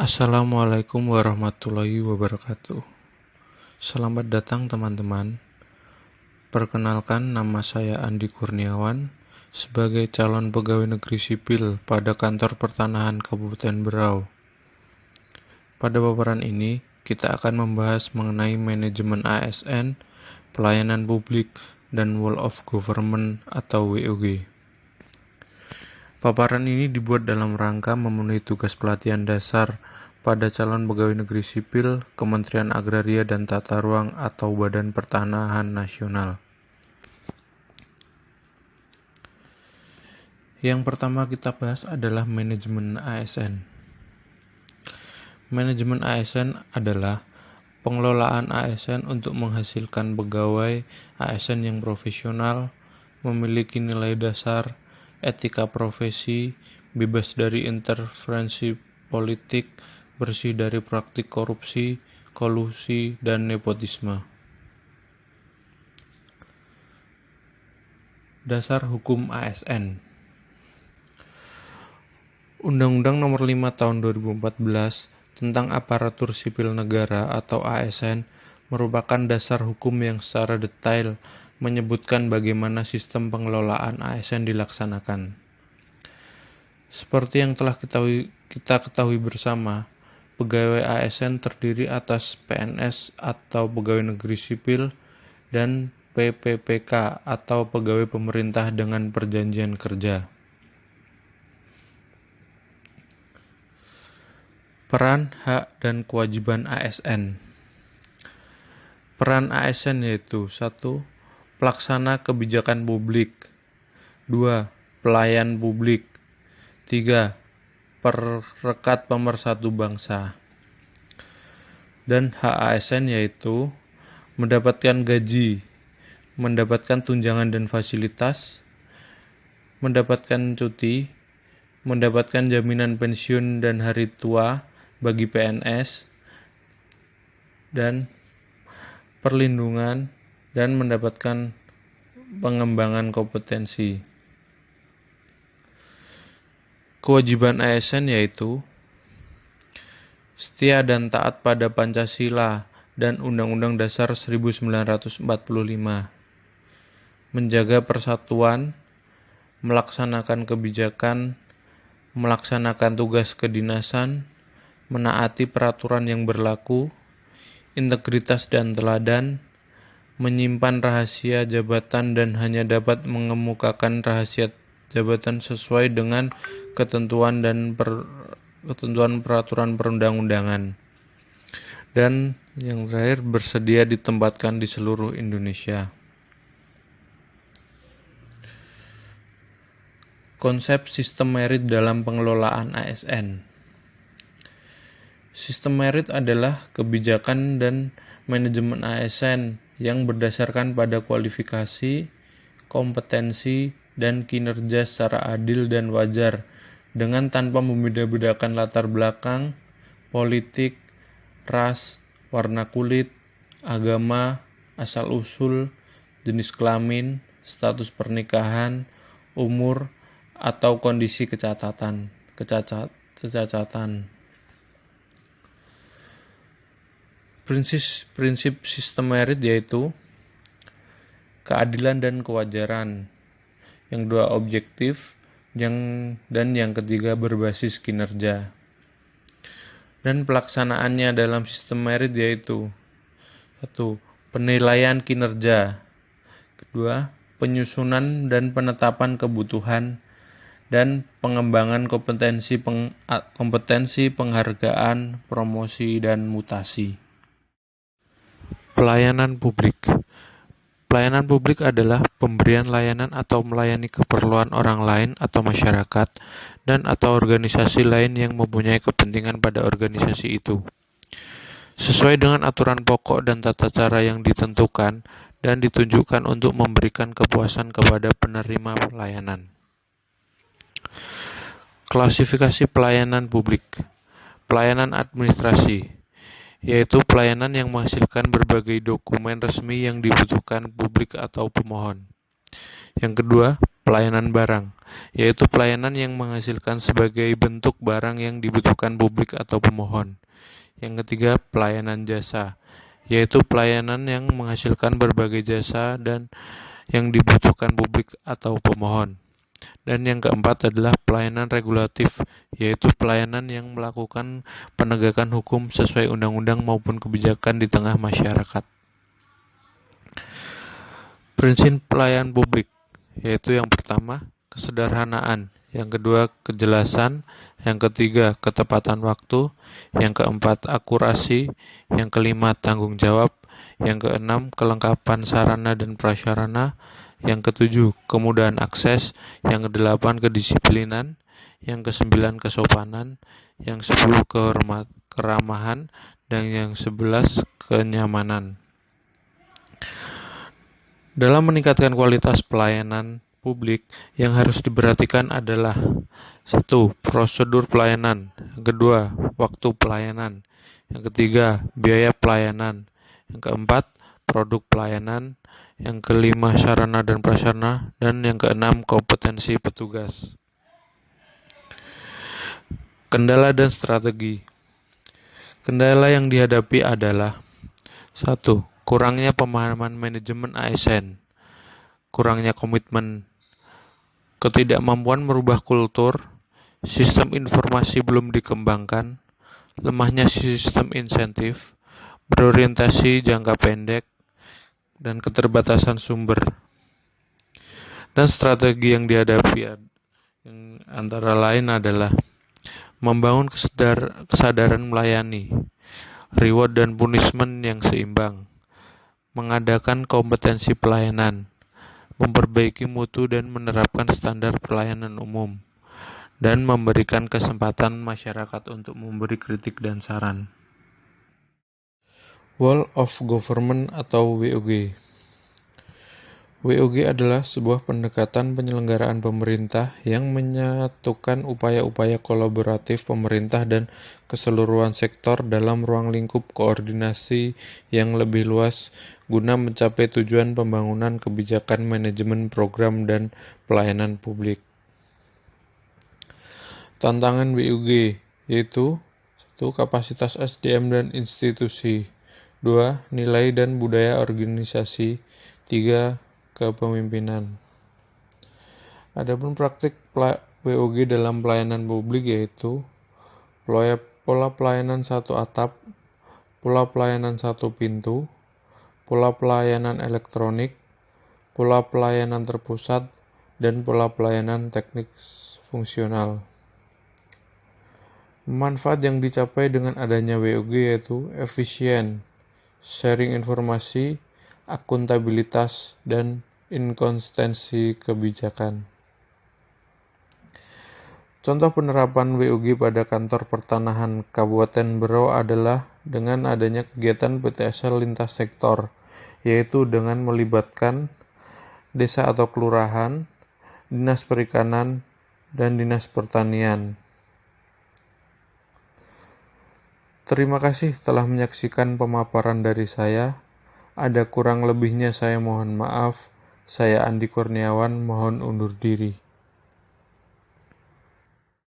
Assalamualaikum warahmatullahi wabarakatuh. Selamat datang teman-teman. Perkenalkan, nama saya Andi Kurniawan sebagai calon pegawai negeri sipil pada Kantor Pertanahan Kabupaten Berau. Pada paparan ini, kita akan membahas mengenai manajemen ASN, pelayanan publik, dan Whole of Government atau WOG. Paparan ini dibuat dalam rangka memenuhi tugas pelatihan dasar pada calon pegawai negeri sipil Kementerian Agraria dan Tata Ruang atau Badan Pertanahan Nasional. Yang pertama kita bahas adalah manajemen ASN. Manajemen ASN adalah pengelolaan ASN untuk menghasilkan pegawai ASN yang profesional, memiliki nilai dasar, etika profesi, bebas dari intervensi politik, bersih dari praktik korupsi, kolusi, dan nepotisme. Dasar Hukum ASN. Undang-Undang Nomor 5 Tahun 2014 tentang Aparatur Sipil Negara atau ASN merupakan dasar hukum yang secara detail menyebutkan bagaimana sistem pengelolaan ASN dilaksanakan. Seperti yang telah kita ketahui bersama, pegawai ASN terdiri atas PNS atau pegawai negeri sipil dan PPPK atau pegawai pemerintah dengan perjanjian kerja. Peran, hak, dan kewajiban ASN. Peran ASN yaitu 1. Pelaksana kebijakan publik. 2. Pelayan publik. 3. Perekat pemersatu bangsa. Dan hak ASN yaitu mendapatkan gaji, mendapatkan tunjangan dan fasilitas, mendapatkan cuti, mendapatkan jaminan pensiun dan hari tua bagi PNS, dan perlindungan dan mendapatkan pengembangan kompetensi. Kewajiban ASN yaitu setia dan taat pada Pancasila dan Undang-Undang Dasar 1945, menjaga persatuan, melaksanakan kebijakan, melaksanakan tugas kedinasan, menaati peraturan yang berlaku, integritas dan teladan, menyimpan rahasia jabatan dan hanya dapat mengemukakan rahasia jabatan sesuai dengan ketentuan peraturan perundang-undangan. Dan yang terakhir, bersedia ditempatkan di seluruh Indonesia. Konsep sistem merit dalam pengelolaan ASN. Sistem merit adalah kebijakan dan manajemen ASN yang berdasarkan pada kualifikasi, kompetensi, dan kinerja secara adil dan wajar dengan tanpa membeda-bedakan latar belakang, politik, ras, warna kulit, agama, asal-usul, jenis kelamin, status pernikahan, umur, atau kondisi kecacatan. Prinsip sistem merit yaitu keadilan dan kewajaran, yang dua objektif, dan yang ketiga berbasis kinerja. Dan pelaksanaannya dalam sistem merit yaitu 1. Penilaian kinerja, 2. Penyusunan dan penetapan kebutuhan, dan pengembangan kompetensi, penghargaan, promosi, dan mutasi. Pelayanan publik. Pelayanan publik adalah pemberian layanan atau melayani keperluan orang lain atau masyarakat dan atau organisasi lain yang mempunyai kepentingan pada organisasi itu, sesuai dengan aturan pokok dan tata cara yang ditentukan dan ditunjukkan untuk memberikan kepuasan kepada penerima pelayanan. Klasifikasi pelayanan publik. Pelayanan administrasi, yaitu pelayanan yang menghasilkan berbagai dokumen resmi yang dibutuhkan publik atau pemohon. Yang kedua, pelayanan barang, yaitu pelayanan yang menghasilkan sebagai bentuk barang yang dibutuhkan publik atau pemohon. Yang ketiga, pelayanan jasa, yaitu pelayanan yang menghasilkan berbagai jasa dan yang dibutuhkan publik atau pemohon. Dan yang keempat adalah pelayanan regulatif, yaitu pelayanan yang melakukan penegakan hukum sesuai undang-undang maupun kebijakan di tengah masyarakat. Prinsip pelayanan publik, yaitu yang pertama, kesederhanaan, yang kedua, kejelasan, yang ketiga, ketepatan waktu, yang keempat, akurasi, yang kelima, tanggung jawab, yang keenam, kelengkapan sarana dan prasarana, yang ketujuh, kemudahan akses, yang kedelapan, kedisiplinan, yang kesembilan, kesopanan, yang 10, keramahan, dan yang 11, kenyamanan. Dalam meningkatkan kualitas pelayanan publik, yang harus diperhatikan adalah 1. Prosedur pelayanan. Yang kedua, waktu pelayanan. Yang ketiga, biaya pelayanan. Yang keempat, produk pelayanan. Yang kelima, sarana dan prasarana. Dan yang keenam, kompetensi petugas. Kendala dan strategi. Kendala yang dihadapi adalah 1. Kurangnya pemahaman manajemen ASN, kurangnya komitmen, ketidakmampuan merubah kultur, sistem informasi belum dikembangkan, lemahnya sistem insentif, berorientasi jangka pendek, dan keterbatasan sumber. Dan strategi yang dihadapi yang antara lain adalah membangun kesadaran melayani, reward dan punishment yang seimbang, mengadakan kompetensi pelayanan, memperbaiki mutu dan menerapkan standar pelayanan umum, dan memberikan kesempatan masyarakat untuk memberi kritik dan saran. Wall of Government atau WOG. WOG adalah sebuah pendekatan penyelenggaraan pemerintah yang menyatukan upaya-upaya kolaboratif pemerintah dan keseluruhan sektor dalam ruang lingkup koordinasi yang lebih luas guna mencapai tujuan pembangunan kebijakan manajemen program dan pelayanan publik. Tantangan WOG yaitu 1. Kapasitas SDM dan institusi, 2. Nilai dan budaya organisasi, 3. Kepemimpinan. Adapun praktik WOG dalam pelayanan publik yaitu pola pelayanan satu atap, pola pelayanan satu pintu, pola pelayanan elektronik, pola pelayanan terpusat, dan pola pelayanan teknik fungsional. Manfaat yang dicapai dengan adanya WOG yaitu efisien, sharing informasi, akuntabilitas, dan inkonsistensi kebijakan. Contoh penerapan WOG pada kantor pertanahan Kabupaten Berau adalah dengan adanya kegiatan PTSL lintas sektor, yaitu dengan melibatkan desa atau kelurahan, dinas perikanan, dan dinas pertanian. Terima kasih telah menyaksikan pemaparan dari saya. Ada kurang lebihnya saya mohon maaf. Saya Andi Kurniawan, mohon undur diri.